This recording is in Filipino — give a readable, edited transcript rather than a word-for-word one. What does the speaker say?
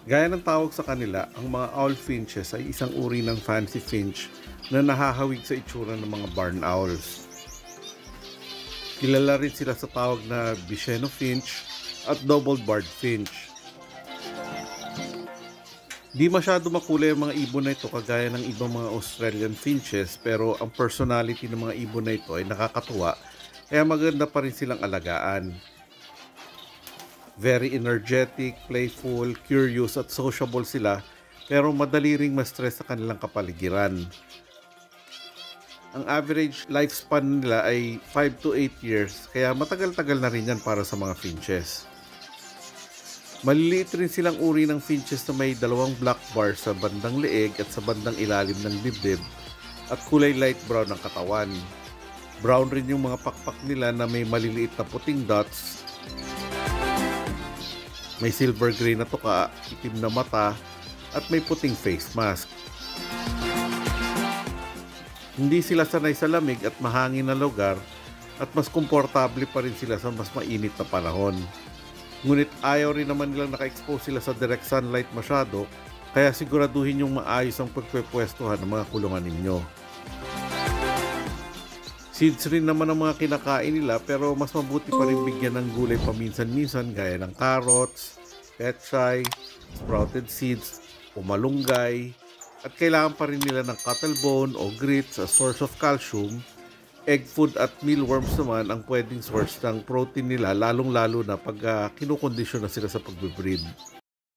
Gaya ng tawag sa kanila, ang mga owl finches ay isang uri ng fancy finch na nahahawig sa itsura ng mga barn owls. Kilala rin sila sa tawag na Bisheno finch at double-barred finch. Di masyado makulay ang mga ibon na ito kagaya ng ibang mga Australian finches, pero ang personality ng mga ibon na ito ay nakakatuwa kaya maganda pa rin silang alagaan. Very energetic, playful, curious at sociable sila, pero madali ring ma-stress sa kanilang kapaligiran. Ang average lifespan nila ay 5 to 8 years, kaya matagal-tagal na rin yan para sa mga finches. Maliliit rin silang uri ng finches na may dalawang black bar sa bandang leeg at sa bandang ilalim ng dibdib at kulay light brown ang katawan. Brown rin yung mga pakpak nila na may maliliit na puting dots. May silver gray na tuka, itim na mata, at may puting face mask. Hindi sila sanay sa lamig at mahangin na lugar at mas komportable pa rin sila sa mas mainit na panahon. Ngunit ayaw rin naman nilang naka-expose sila sa direct sunlight masyado, kaya siguraduhin yung maayos ang pagpepwestuhan ng mga kulungan ninyo. Seeds rin naman ang mga kinakain nila, pero mas mabuti pa rin bigyan ng gulay paminsan-minsan gaya ng carrots, pechay, sprouted seeds, o malunggay, at kailangan pa rin nila ng cuttlebone o grits as source of calcium. Egg food at mealworms naman ang pwedeng source ng protein nila, lalong-lalo na pag kinukondisyon na sila sa pagbe-breed.